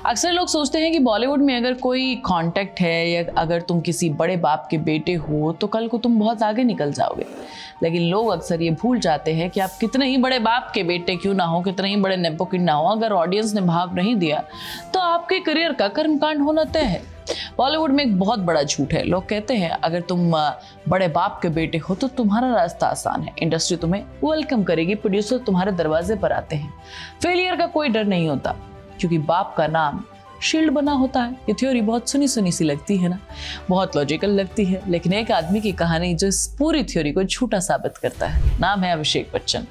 अक्सर लोग सोचते हैं कि बॉलीवुड में अगर कोई कांटेक्ट है या अगर तुम किसी बड़े बाप के बेटे हो तो कल को तुम बहुत आगे निकल जाओगे। लेकिन लोग अक्सर ये भूल जाते हैं कि आप कितने ही बड़े बाप के बेटे क्यों ना हो, कितने ही बड़े नेपो किड ना हो, अगर ऑडियंस ने भाव नहीं दिया तो आपके करियर का कर्मकांड होना तय है। बॉलीवुड में एक बहुत बड़ा झूठ है। लोग कहते हैं अगर तुम बड़े बाप के बेटे हो तो तुम्हारा रास्ता आसान है, इंडस्ट्री तुम्हें वेलकम करेगी, प्रोड्यूसर तुम्हारे दरवाजे पर आते हैं, फेलियर का कोई डर नहीं होता क्योंकि बाप का नाम शील्ड बना होता है। ये थ्योरी बहुत सुनी सुनी सी लगती है ना, बहुत लॉजिकल लगती है, लेकिन एक आदमी की कहानी जो इस पूरी थ्योरी को झूठा साबित करता है। नाम है अभिषेक बच्चन,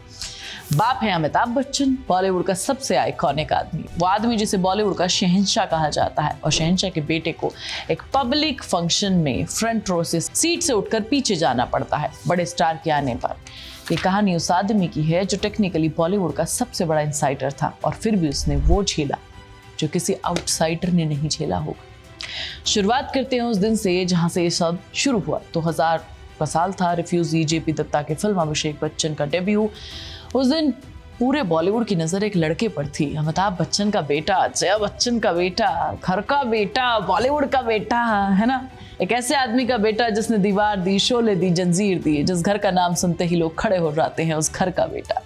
बाप है अमिताभ बच्चन, बॉलीवुड का सबसे आइकॉनिक आदमी, वो आदमी जिसे बॉलीवुड का शहंशाह कहा जाता है। और शहंशाह के बेटे को एक पब्लिक फंक्शन में फ्रंट रो से सीट से उठकर पीछे जाना पड़ता है बड़े स्टार के आने पर। ये कहानी उस आदमी की है जो टेक्निकली बॉलीवुड का सबसे बड़ा इनसाइडर था और फिर भी उसने वो झेला जो किसी आउटसाइडर ने नहीं झेला होगा। शुरुआत करते हैं उस दिन से जहां से ये सब शुरू हुआ। 2000 का साल था, रिफ्यूजी जेपी दत्ता की फिल्म अभिषेक बच्चन का डेब्यू। उस दिन पूरे बॉलीवुड की नजर एक लड़के पर थी, अमिताभ बच्चन का बेटा, जया बच्चन का बेटा, घर का बेटा, बॉलीवुड का बेटा, है ना। एक ऐसे आदमी का बेटा जिसने दीवार दी, शोले दी, जंजीर दी, जिस घर का नाम सुनते ही लोग खड़े हो जाते हैं, उस घर का बेटा।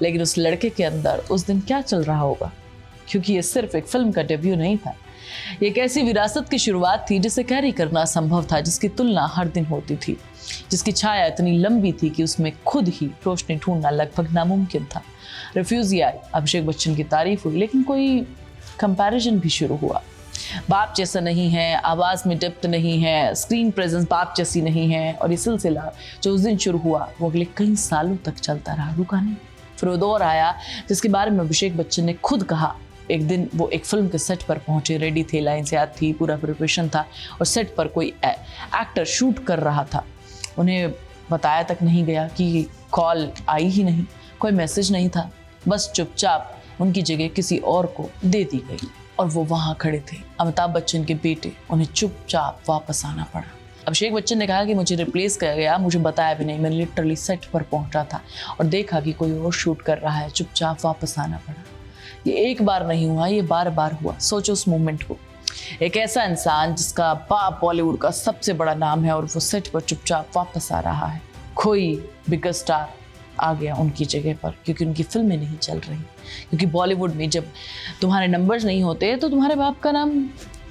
लेकिन उस लड़के के अंदर उस दिन क्या चल रहा होगा, क्योंकि ये सिर्फ एक फिल्म का डेब्यू नहीं था, ये एक ऐसी विरासत की शुरुआत थी जिसे कैरी करना असंभव था, जिसकी तुलना हर दिन होती थी, जिसकी छाया इतनी लंबी थी कि उसमें खुद ही रोशनी ढूंढना लगभग नामुमकिन था। रिफ्यूजी आई, अभिषेक बच्चन की तारीफ हुई, लेकिन कोई कंपैरिजन भी शुरू हुआ। बाप जैसा नहीं है, आवाज में डेप्थ नहीं है, स्क्रीन प्रेजेंस बाप जैसी नहीं है, और ये सिलसिला जो उस दिन शुरू हुआ वो अगले कई सालों तक चलता रहा, रुका नहीं। फिर वो दौर आया जिसके बारे में अभिषेक बच्चन ने खुद कहा। एक दिन वो एक फिल्म के सेट पर पहुंचे, रेडी थे, लाइन्स याद थी, पूरा प्रिपरेशन था, और सेट पर कोई एक्टर शूट कर रहा था। उन्हें बताया तक नहीं गया कि कॉल आई ही नहीं, कोई मैसेज नहीं था, बस चुपचाप उनकी जगह किसी और को दे दी गई और वो वहाँ खड़े थे, अमिताभ बच्चन के बेटे। उन्हें चुपचाप वापस आना पड़ा। अभिषेक बच्चन ने कहा कि मुझे रिप्लेस कर गया, मुझे बताया भी नहीं, मैं लिटरली सेट पर पहुंचा था और देखा कि कोई और शूट कर रहा है, चुपचाप वापस आना पड़ा। ये एक बार नहीं हुआ, ये बार बार हुआ। सोचो उस मोमेंट को, एक ऐसा इंसान जिसका बाप बॉलीवुड का सबसे बड़ा नाम है और वो सेट पर चुपचाप वापस आ रहा है। कोई बिगर स्टार आ गया उनकी जगह पर क्योंकि उनकी फिल्में नहीं चल रही, क्योंकि बॉलीवुड में जब तुम्हारे नंबर्स नहीं होते तो तुम्हारे बाप का नाम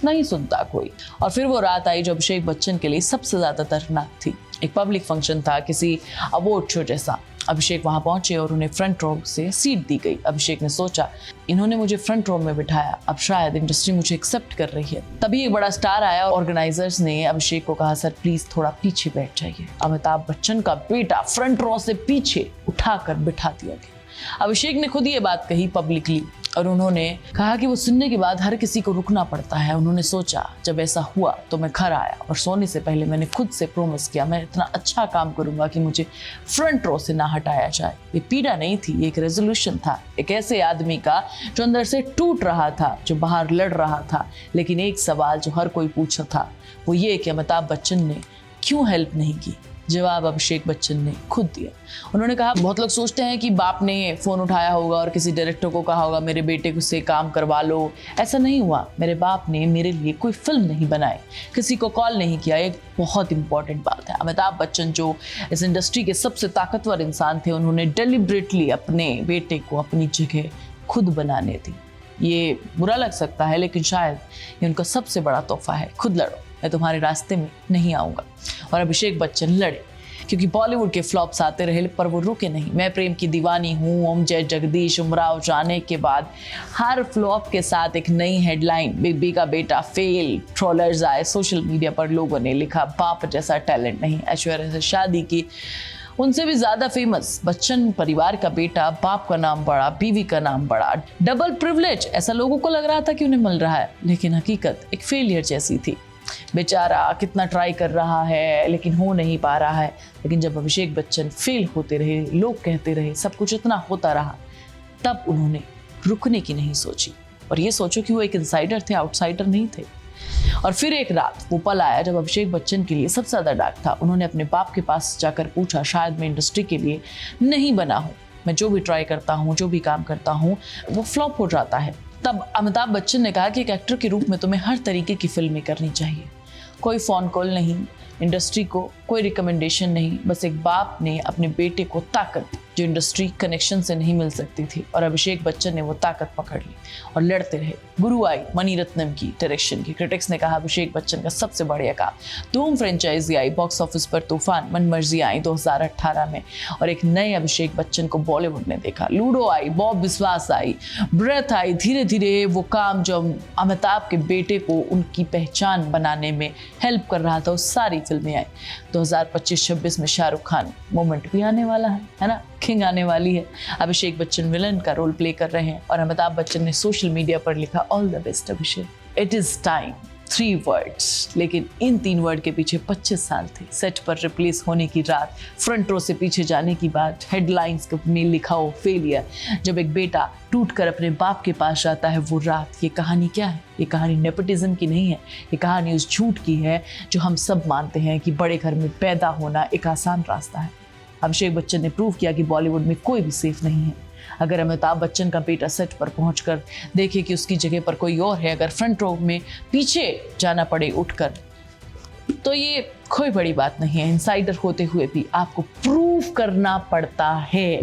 नहीं सुनता कोई। और फिर वो रात आई जो अभिषेक बच्चन के लिए सबसे ज्यादा दर्दनाक थी। एक पब्लिक फंक्शन था, किसी अवार्ड शो जैसा। अभिषेक वहां पहुंचे और उन्हें फ्रंट रो से सीट दी गई। अभिषेक ने सोचा, इन्होंने मुझे फ्रंट रो में बिठाया, अब शायद इंडस्ट्री मुझे एक्सेप्ट कर रही है। तभी एक बड़ा स्टार आया और ऑर्गेनाइजर्स ने अभिषेक को कहा, सर प्लीज थोड़ा पीछे बैठ जाइए। अमिताभ बच्चन का बेटा फ्रंट रो से पीछे उठाकर बिठा दिया गया। अभिषेक ने खुद ये बात कही पब्लिकली और उन्होंने कहा कि वो सुनने के बाद हर किसी को रुकना पड़ता है। उन्होंने सोचा, जब ऐसा हुआ तो मैं घर आया और सोने से पहले मैंने खुद से प्रॉमिस किया, मैं इतना अच्छा काम करूंगा कि मुझे फ्रंट रो से ना हटाया जाए। ये पीड़ा नहीं थी, ये एक रेजोल्यूशन था, एक ऐसे आदमी का जो अंदर से टूट रहा था, जो बाहर लड़ रहा था। लेकिन एक सवाल जो हर कोई पूछा था वो ये कि अमिताभ बच्चन ने क्यों हेल्प नहीं की। जवाब अभिषेक बच्चन ने खुद दिया। उन्होंने कहा, बहुत लोग सोचते हैं कि बाप ने फ़ोन उठाया होगा और किसी डायरेक्टर को कहा होगा मेरे बेटे को से काम करवा लो। ऐसा नहीं हुआ। मेरे बाप ने मेरे लिए कोई फिल्म नहीं बनाई, किसी को कॉल नहीं किया। एक बहुत इंपॉर्टेंट बात है, अमिताभ बच्चन जो इस इंडस्ट्री के सबसे ताकतवर इंसान थे, उन्होंने डेलिबरेटली अपने बेटे को अपनी जगह खुद बनाने दी। ये बुरा लग सकता है लेकिन शायद ये उनका सबसे बड़ा तोहफा है। खुद लड़ो, मैं तुम्हारे रास्ते में नहीं आऊँगा। और अभिषेक बच्चन लड़े, क्योंकि बॉलीवुड के फ्लॉप्स आते रहे पर वो रुके नहीं। मैं प्रेम की दीवानी हूँ, ओम जय जगदीश, उमराव जाने के बाद हर फ्लॉप के साथ एक नई हेडलाइन, बिग बी का बेटा फेल। ट्रोलर्स आए, सोशल मीडिया पर लोगों ने लिखा, बाप जैसा टैलेंट नहीं, ऐश्वर्या से शादी की, उनसे भी ज्यादा फेमस। बच्चन परिवार का बेटा, बाप का नाम बड़ा, बीवी का नाम बड़ा, डबल प्रिविलेज, ऐसा लोगों को लग रहा था कि उन्हें मिल रहा है, लेकिन हकीकत एक फेलियर जैसी थी। बेचारा कितना ट्राई कर रहा है लेकिन हो नहीं पा रहा है। लेकिन जब अभिषेक बच्चन फेल होते रहे, लोग कहते रहे, सब कुछ इतना होता रहा, तब उन्होंने रुकने की नहीं सोची। और ये सोचो कि वो एक इनसाइडर थे, आउटसाइडर नहीं थे। और फिर एक रात वो पल आया जब अभिषेक बच्चन के लिए सबसे ज्यादा डार्क था। उन्होंने अपने बाप के पास जाकर पूछा, शायद मैं इंडस्ट्री के लिए नहीं बना हूँ, मैं जो भी ट्राई करता हूँ, जो भी काम करता हूँ वो फ्लॉप हो जाता है। तब अमिताभ बच्चन ने कहा कि एक एक्टर के रूप में तुम्हें हर तरीके की फिल्में करनी चाहिए। कोई फ़ोन कॉल नहीं, इंडस्ट्री को कोई रिकमेंडेशन नहीं, बस एक बाप ने अपने बेटे को ताकत जो इंडस्ट्री कनेक्शन से नहीं मिल सकती थी, और अभिषेक बच्चन ने वो ताकत पकड़ ली और लड़ते रहे। गुरु आई मणिरत्नम की डायरेक्शन की। क्रिटिक्स ने कहा अभिषेक बच्चन का सबसे बढ़िया काम। धूम फ्रेंचाइजी आई, बॉक्स ऑफिस पर तूफान, मन मर्जी आई 2018 में, और एक नए अभिषेक बच्चन को बॉलीवुड ने देखा। लूडो आई, बॉब विश्वास आई, ब्रेथ आई। धीरे धीरे वो काम जो अमिताभ के बेटे को उनकी पहचान बनाने में हेल्प कर रहा था, वो सारी फिल्में आई। 2025-26 में शाहरुख खान मोमेंट भी आने वाला है ना, किंग आने वाली है। अभिषेक बच्चन विलन का रोल प्ले कर रहे हैं और अमिताभ बच्चन ने सोशल मीडिया पर लिखा all the best Abhishek. It is time, 3 words, लेकिन इन 3 वर्ड के पीछे 25 साल थे। सेट पर रिप्लेस होने की रात, फ्रंट रो से पीछे जाने की बात, हेडलाइंस में लिखा हो फेलियर, जब एक बेटा टूट कर अपने बाप के पास जाता है वो रात। ये कहानी क्या है? ये कहानी नेपोटिज्म की नहीं है, ये कहानी उस झूठ की है जो हम सब मानते हैं कि बड़े घर में पैदा होना एक आसान रास्ता है। अभिषेक बच्चन ने प्रूव किया कि बॉलीवुड में कोई भी सेफ नहीं है। अगर अमिताभ बच्चन का बेटा सेट पर पहुंचकर देखे कि उसकी जगह पर कोई और है, अगर फ्रंट रो में पीछे जाना पड़े उठकर, तो ये कोई बड़ी बात नहीं है। इनसाइडर होते हुए भी आपको प्रूव करना पड़ता है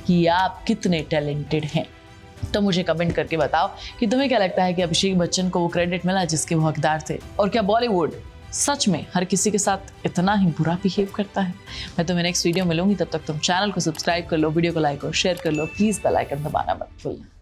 कि आप कितने टैलेंटेड हैं। तो मुझे कमेंट करके बताओ कि तुम्हें क्या लगता है कि अभिषेक बच्चन को वो क्रेडिट मिला जिसके वो हकदार थे, और क्या बॉलीवुड सच में हर किसी के साथ इतना ही बुरा बिहेव करता है? मैं तुम्हें नेक्स्ट वीडियो मिलूंगी, तब तक तुम चैनल को सब्सक्राइब कर लो, वीडियो को लाइक और शेयर कर लो, प्लीज़ बेल आइकन दबाना मत भूलना।